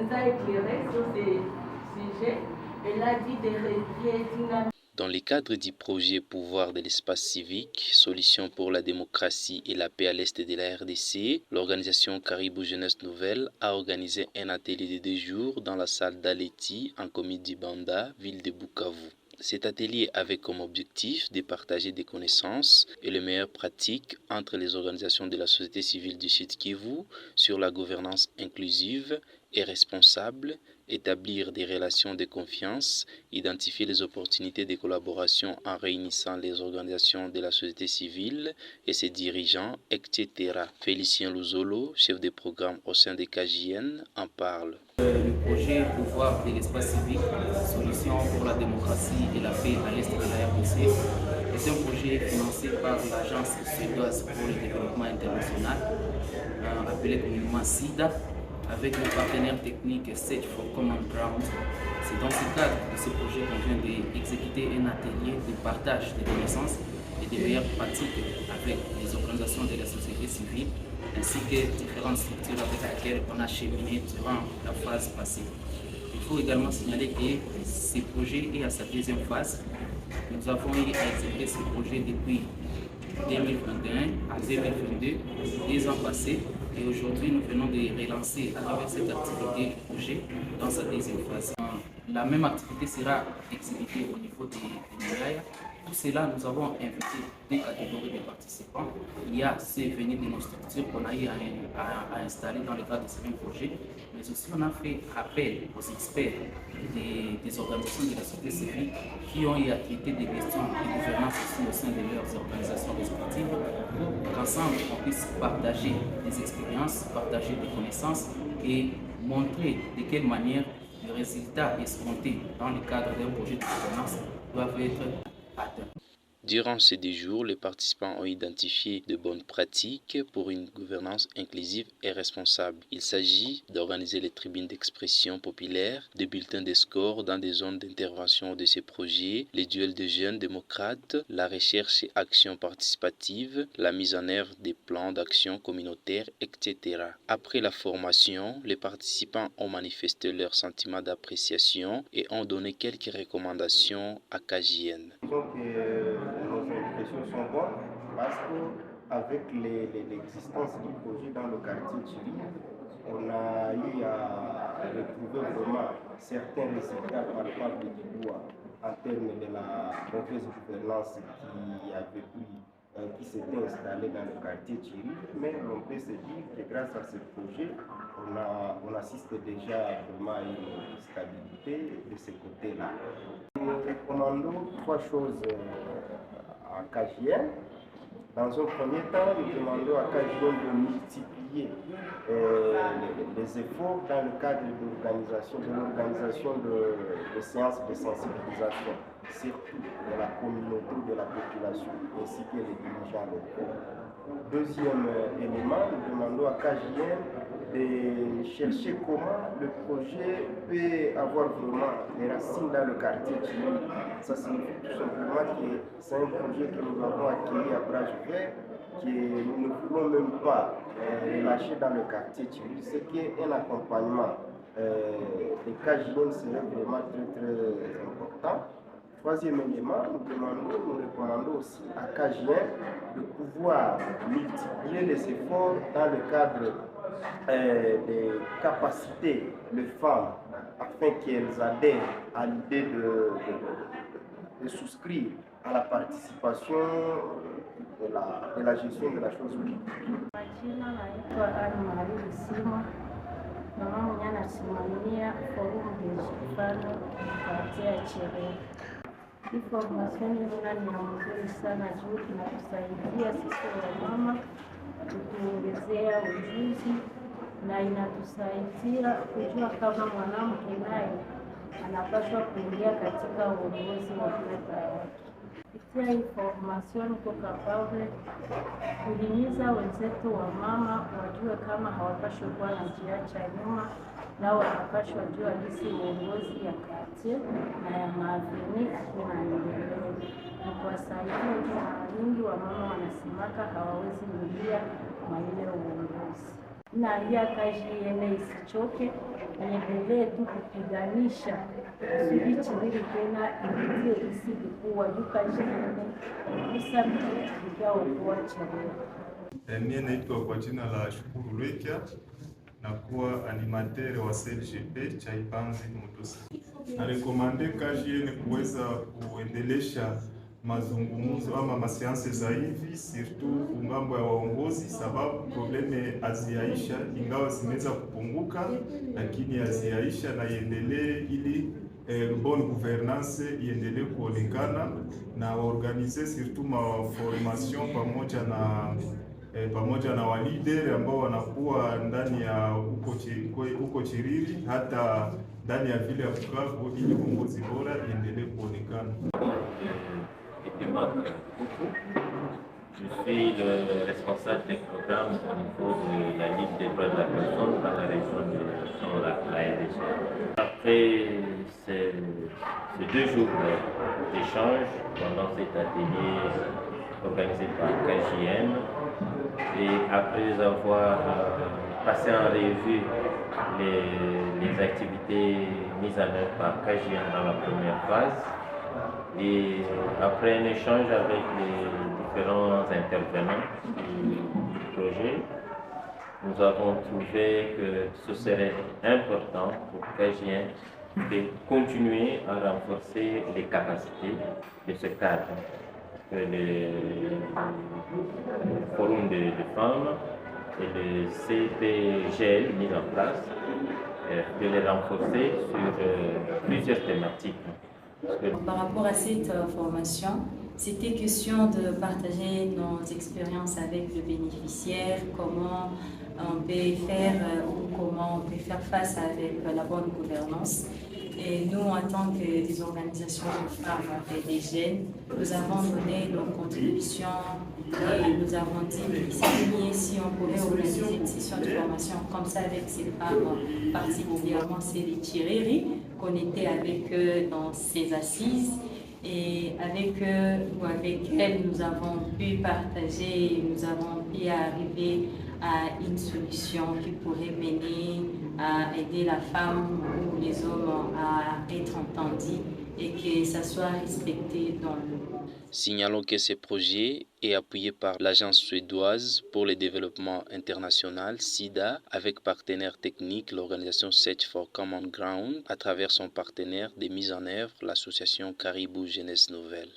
nous a éclairé sur ces sujets. Elle a dit des requêtes dynamiques. Dans le cadre du projet Pouvoir de l'espace civique, solution pour la démocratie et la paix à l'est de la RDC, l'organisation Caribou Jeunesse Nouvelle a organisé un atelier de 2 jours dans la salle d'Aleti en commune d'Ibanda, ville de Bukavu. Cet atelier avait comme objectif de partager des connaissances et les meilleures pratiques entre les organisations de la société civile du Sud Kivu sur la gouvernance inclusive et responsable, établir des relations de confiance, identifier les opportunités de collaboration en réunissant les organisations de la société civile et ses dirigeants, etc. Félicien Luzolo, chef de programme au sein de KJN, en parle. Le projet Pouvoir de l'espace civique, solution pour la démocratie et la paix à l'est de la RDC, est un projet financé par l'Agence suédoise pour le développement international, appelée communément SIDA, avec le partenaire technique Search for Common Ground. C'est dans ce cadre de ce projet qu'on vient d'exécuter un atelier de partage de connaissances et de meilleures pratiques avec les organisations de la société civile ainsi que différentes structures avec lesquelles on a cheminé durant la phase passée. Il faut également signaler que ce projet est à sa deuxième phase. Nous avons eu à exécuter ce projet depuis 2021 à 2022, 2 ans passés, et aujourd'hui nous venons de relancer à travers cette activité du projet dans sa deuxième phase. La même activité sera exécutée au niveau des médailles. Tout cela, nous avons invité 2 catégories de participants. Il y a ceux venus de nos structures qu'on a eu à installer dans le cadre de ce même projet, mais aussi on a fait appel aux experts des organisations de la société civile qui ont eu à traiter des questions de gouvernance aussi au sein de leurs organisations respectives pour qu'ensemble on puisse partager des expériences, partager des connaissances et montrer de quelle manière les résultats escomptés dans le cadre d'un projet de gouvernance doivent être atteints. Durant ces 2 jours, les participants ont identifié de bonnes pratiques pour une gouvernance inclusive et responsable. Il s'agit d'organiser les tribunes d'expression populaire, des bulletins de score dans des zones d'intervention de ces projets, les duels de jeunes démocrates, la recherche et action participative, la mise en œuvre des plans d'action communautaire, etc. Après la formation, les participants ont manifesté leur sentiment d'appréciation et ont donné quelques recommandations à KJN. Nos impressions sont bonnes parce qu'avec l'existence du projet dans le quartier Chili, on a eu à retrouver vraiment certains résultats palpables du doigt en termes de la mauvaise gouvernance qui s'était installée dans le quartier Chili. Mais on peut se dire que grâce à ce projet, on assiste déjà vraiment à une stabilité de ce côté-là. Nous recommandons 3 choses à KJN. Dans un premier temps, nous demandons à KJN de multiplier les efforts dans le cadre de l'organisation de séances de sensibilisation, surtout de la communauté, de la population, ainsi que les dirigeants locaux. Deuxième élément, nous demandons à KJN de chercher comment le projet peut avoir vraiment des racines dans le quartier Chili. Ça signifie tout simplement que c'est un projet que nous avons accueilli à bras ouverts, que nous ne voulons même pas relâcher dans le quartier Chili. C'est qu'un accompagnement des KJN serait vraiment très important. Troisième élément, nous recommandons aussi à KJN de pouvoir multiplier les efforts dans le cadre des capacités des femmes afin qu'elles adhèrent à l'idée de souscrire à la participation de la gestion de la chose publique. Majina naitwa Anne-Marie Lisima, mama mwenye anasimamia forum des femmes katika Chirene. Hii formation ni ya mzuri sana juu inatusaidia sisi wamama kutuongezea ujuzi na inatusaidia kujua kama mwanamke naye anapaswa kuingia katika uongozi wa taifa yake. Kupitia hii formation tuko capable kuhimiza wenzetu wa mama wajue kama hawapaswi kuwa wanajiacha nyuma, nao wanapaswa jua jinsi uongozi ya quartier na ya maaveni inaendelea. Na kuwasaidia mara nyingi wa mama wanasimaka hawawezi ingia kwa ile uongozi. naambia KJN isichoke, iendelee tu kupiganisha kusudi Chiriri tena ipitie isidi kuwa juu KJN kusa ikaokoa Chiriri. Mie naitwa kwa jina la Shukuru Lwekia na kuwa animateur wa CLGP cha Ipanzi Mutusi. Na rekomande KJN kuweza kuendelesha mazungumzo ama masianse za hivi surtout ngambo ya waongozi, sababu probleme aziaisha, ingawa zimeweza kupunguka, lakini aziaisha na iendelee ili bonne gouvernance iendelee kuonekana, na organize surtout ma formation pamoja na walider ambao wanakuwa ndani ya huko Chiriri hata ndani ya vile ya Bukavu, ili uongozi bora iendelee kuonekana. Je suis le responsable des programmes au niveau de la Ligue des droits de la personne dans la région de la RDC. Après ces 2 jours d'échange pendant cet atelier organisé par KJN, et après avoir passé en revue les activités mises en œuvre par KJN dans la première phase, et après un échange avec les différents intervenants du projet, nous avons trouvé que ce serait important pour KJN de continuer à renforcer les capacités de ce cadre. Que le forum de femmes et le CPGL mis en place, de les renforcer sur plusieurs thématiques. Par rapport à cette formation, c'était question de partager nos expériences avec le bénéficiaire, comment on peut faire ou comment on peut faire face avec la bonne gouvernance. Et nous, en tant que des organisations de femmes et des jeunes, nous avons donné nos contributions et nous avons dit qu'il serait mieux si on pouvait organiser une session de formation comme ça avec ces femmes, particulièrement c'est les Chiriri, qu'on était avec eux dans ces assises. Et avec eux ou avec elles, nous avons pu partager, nous avons pu arriver à une solution qui pourrait mener à aider la femme ou les hommes à être entendus et que ça soit respecté dans le monde. Signalons que ce projet est appuyé par l'Agence suédoise pour le développement international, SIDA, avec partenaire technique l'organisation Search for Common Ground, à travers son partenaire de mise en œuvre, l'association Caribou Jeunesse Nouvelle.